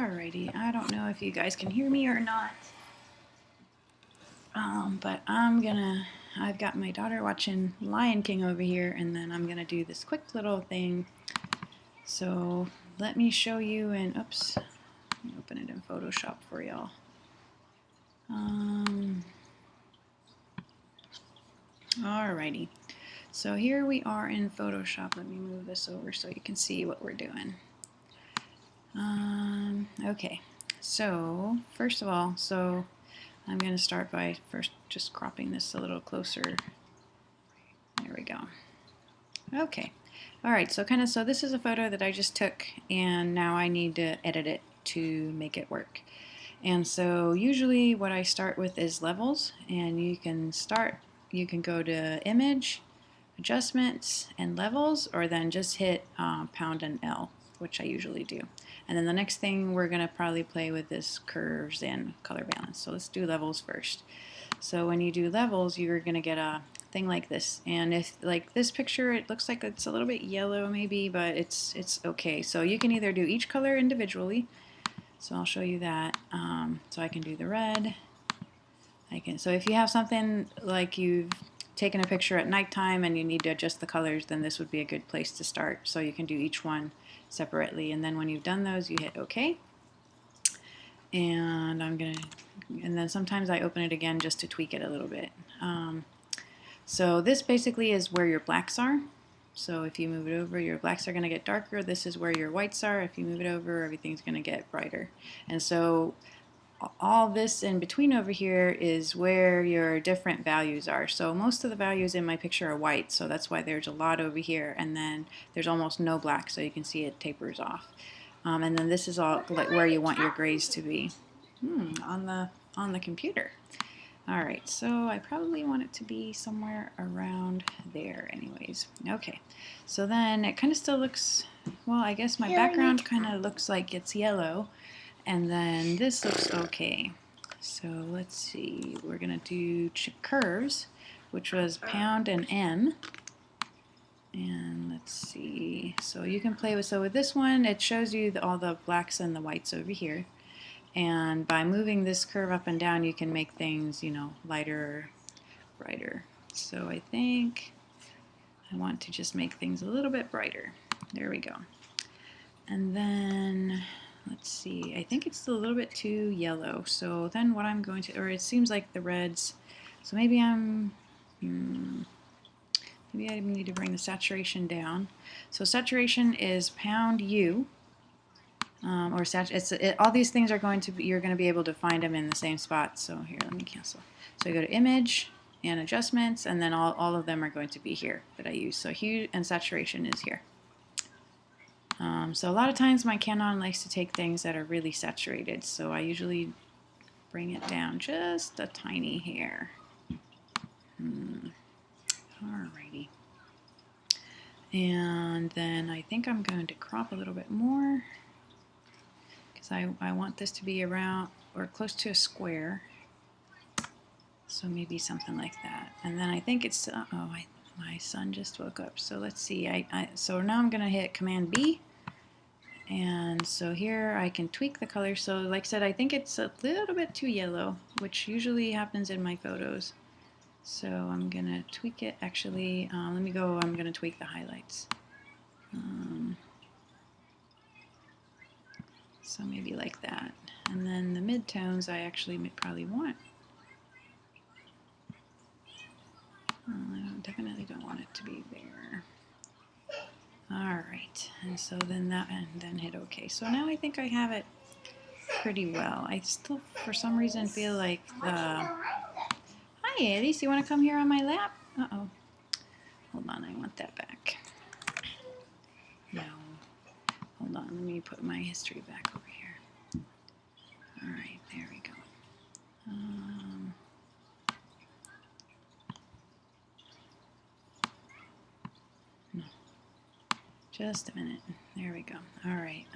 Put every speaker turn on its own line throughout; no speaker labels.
Alrighty, I don't know if you guys can hear me or not, but I've got my daughter watching Lion King over here, and then I'm gonna do this quick little thing. So let me show you in, oops, let me open it in Photoshop for y'all. Alrighty, so here we are in Photoshop. Let me move this over so you can see what we're doing. Okay, so first of all, I'm going to start by first just cropping this a little closer. There we go. Okay, alright, so this is a photo that I just took, and now I need to edit it to make it work. And so usually what I start with is levels, and you can go to Image, Adjustments, and Levels, or then just hit pound and L, which I usually do. And then the next thing we're going to probably play with is curves and color balance. So let's do levels first. So when you do levels, you're going to get a thing like this. And if like this picture, it looks like it's a little bit yellow maybe, but it's okay. So you can either do each color individually. So I'll show you that. So I can do the red. So if you have something like you've taken a picture at nighttime and you need to adjust the colors, then this would be a good place to start. So you can do each one separately, and then when you've done those, you hit OK. And then sometimes I open it again just to tweak it a little bit. So this basically is where your blacks are. So if you move it over, your blacks are going to get darker. This is where your whites are. If you move it over, everything's going to get brighter. And so all this in between over here is where your different values are. So most of the values in my picture are white, so that's why there's a lot over here, and then there's almost no black, so you can see it tapers off. And then this is all like where you want your grays to be on the computer. Alright, so I probably want it to be somewhere around there anyways. Okay, so then it kind of still looks, well, I guess my background kind of looks like it's yellow. And then this looks okay. So let's see, we're going to do curves, which was pound and N. And let's see, so you can play with, so with this one, it shows you all the blacks and the whites over here. And by moving this curve up and down, you can make things, you know, lighter, brighter. So I think I want to just make things a little bit brighter. There we go. And then let's see, I think it's a little bit too yellow, so then what I'm going to, or it seems like the reds, so maybe maybe I need to bring the saturation down. So saturation is pound U, all these things are going to be, you're going to be able to find them in the same spot. So here, let me cancel. So I go to Image and Adjustments, and then all of them are going to be here that I use. So hue and saturation is here. So a lot of times my Canon likes to take things that are really saturated, so I usually bring it down just a tiny hair. Alrighty. And then I think I'm going to crop a little bit more because I want this to be around or close to a square. So maybe something like that. And then I think it's, my son just woke up. So let's see, so now I'm going to hit Command B. And so here I can tweak the color. So like I said, I think it's a little bit too yellow, which usually happens in my photos. So I'm going to tweak it. Actually, I'm going to tweak the highlights. So maybe like that. And then the midtones I actually probably want. I definitely don't want it to be there. Alright, and so then then hit OK. So now I think I have it pretty well. I still, for some reason, feel like Hi, Addie, you want to come here on my lap? Uh-oh. Hold on, I want that back. No. Hold on, let me put my history back over here. Alright, there we go. No. Just a minute. There we go. Alright.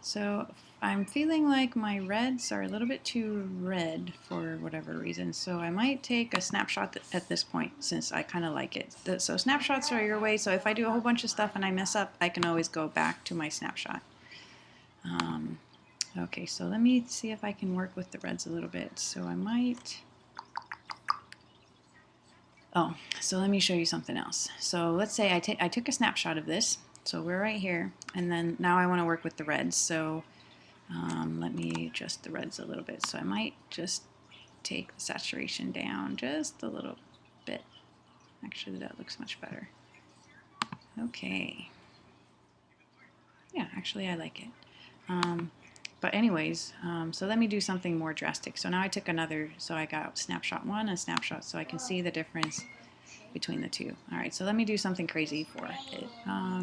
So I'm feeling like my reds are a little bit too red for whatever reason, so I might take a snapshot at this point since I kind of like it. So snapshots are your way, so if I do a whole bunch of stuff and I mess up, I can always go back to my snapshot. Okay, so let me see if I can work with the reds a little bit. So I might... Oh, so let me show you something else. So let's say I took a snapshot of this. So we're right here, and then now I want to work with the reds. So let me adjust the reds a little bit. So I might just take the saturation down just a little bit. Actually, that looks much better. Okay. Yeah, actually I like it. But anyways, so let me do something more drastic. So now I took another, so I got snapshot 1 and snapshot, so I can see the difference between the two. All right, so let me do something crazy for it. Let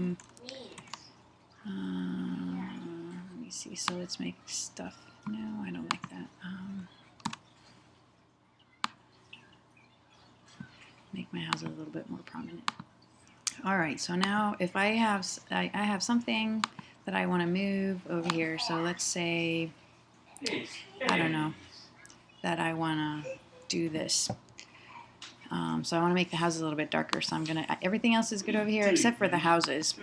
me see, so let's make stuff. No, I don't like that. Make my house a little bit more prominent. All right, so now if I have something that I want to move over here, so let's say, I don't know, that I want to do this. So I want to make the houses a little bit darker, so I'm going to, everything else is good over here except for the houses.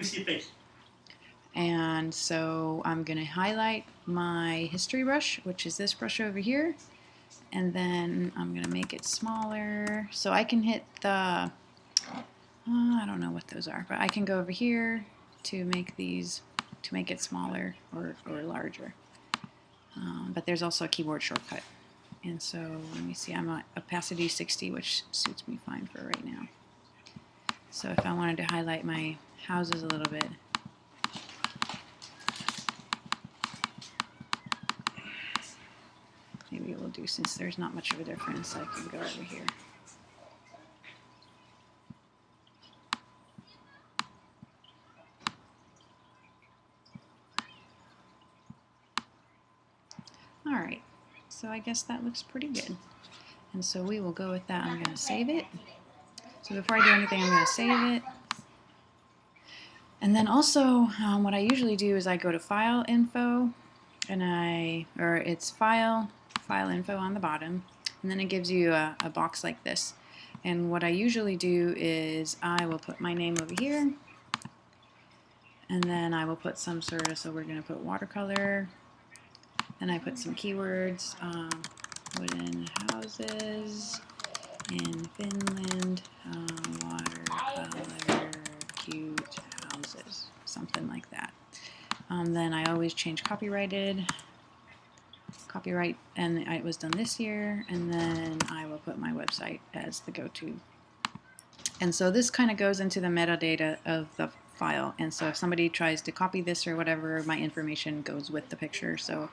And so I'm going to highlight my history brush, which is this brush over here, and then I'm going to make it smaller. So I can hit the, I don't know what those are, but I can go over here to make these, to make it smaller or larger. But there's also a keyboard shortcut. And so let me see, I'm at opacity 60, which suits me fine for right now. So if I wanted to highlight my houses a little bit, maybe we'll do, since there's not much of a difference, I can go over here. All right, so I guess that looks pretty good. And so we will go with that. I'm going to save it. So before I do anything, I'm going to save it. And then also, what I usually do is I go to File Info, and it's File Info on the bottom, and then it gives you a box like this. And what I usually do is I will put my name over here, and then I will put some sort of, so we're going to put watercolor, and I put some keywords, wooden houses in Finland, watercolor, cute houses, something like that. Then I always change copyright, and it was done this year, and then I will put my website as the go-to. And so this kind of goes into the metadata of the file, and so if somebody tries to copy this or whatever, my information goes with the picture, so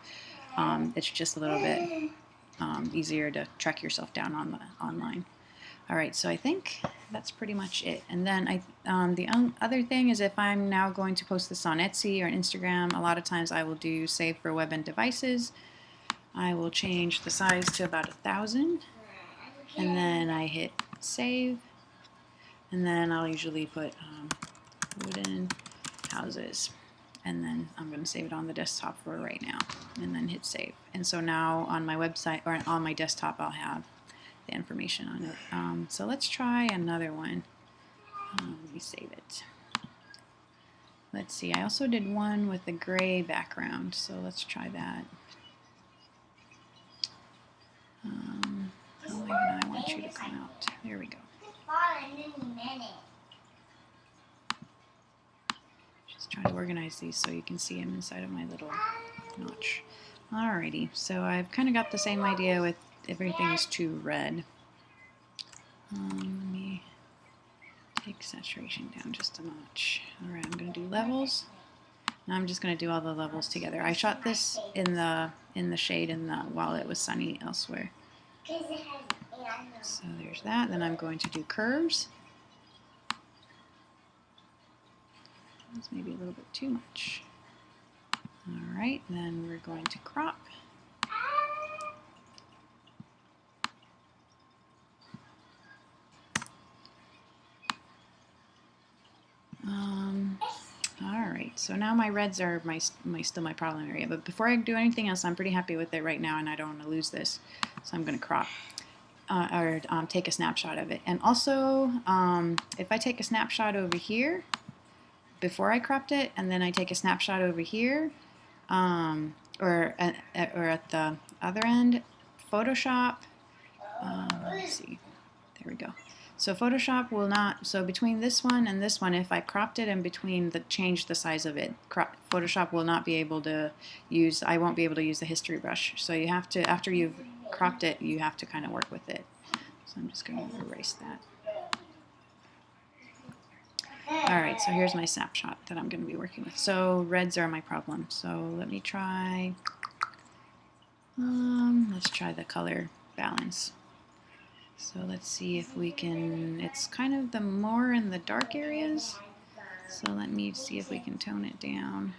it's just a little bit easier to track yourself down online. All right, so I think that's pretty much it. And then the other thing is, if I'm now going to post this on Etsy or Instagram, a lot of times I will do save for web and devices. I will change the size to about 1,000, and then I hit save, and then I'll usually put wooden houses, and then I'm going to save it on the desktop for right now, and then hit save. And so now on my website, or on my desktop, I'll have the information on it. So let's try another one. Let me save it. Let's see, I also did one with a gray background, so let's try that. Oh my God, I want you to come out. There we go. Just trying to organize these so you can see them inside of my little notch. Alrighty, so I've kind of got the same idea with everything's too red. Let me take saturation down just a notch. Alright, I'm going to do levels. Now I'm just going to do all the levels together. I shot this in the shade while it was sunny elsewhere. So there's that. Then I'm going to do curves. That's maybe a little bit too much. Alright, then we're going to crop. Alright, so now my reds are still my problem area, but before I do anything else, I'm pretty happy with it right now, and I don't want to lose this, so I'm going to crop, or take a snapshot of it. And also, if I take a snapshot over here, before I cropped it, and then I take a snapshot over here, or at the other end, Photoshop. Let's see. There we go. So Photoshop will not, so between this one and this one, if I cropped it in between, change the size of it, Photoshop will not be able to use, I won't be able to use the history brush. So you have to, after you've cropped it, you have to kind of work with it. So I'm just going to erase that. Alright, so here's my snapshot that I'm going to be working with. So reds are my problem. So let me try, let's try the color balance. So let's see if we can, it's kind of the more in the dark areas. So let me see if we can tone it down.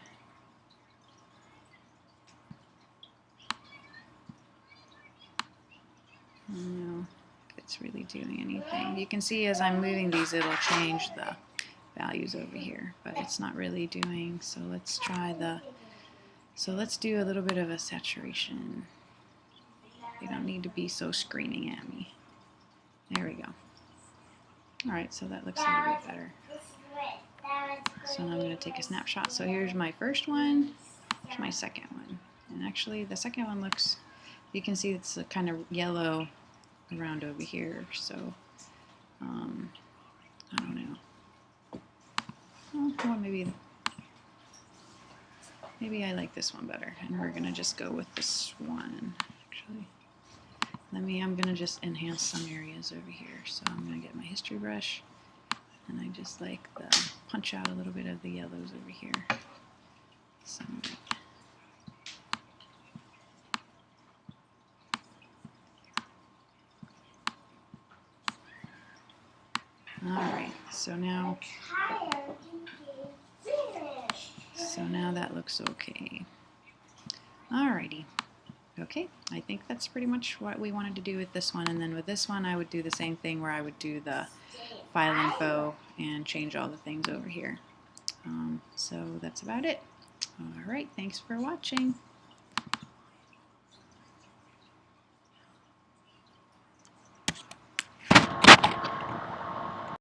I don't know if it's really doing anything. You can see as I'm moving these, it'll change the values over here, but it's not really doing. So let's try let's do a little bit of a saturation. They don't need to be so screaming at me. There we go. Alright, so that looks a little bit better. So now I'm going to take a snapshot. So here's my first one, here's my second one. And actually the second one looks, you can see it's a kind of yellow around over here. So, I don't know. Well, maybe I like this one better. And we're going to just go with this one, actually. I'm going to just enhance some areas over here. So I'm going to get my history brush, and I just like the punch out a little bit of the yellows over here. Alright, so now that looks okay. Alrighty. Okay, I think that's pretty much what we wanted to do with this one, and then with this one I would do the same thing where I would do the file info and change all the things over here. So that's about it. Alright, thanks for watching.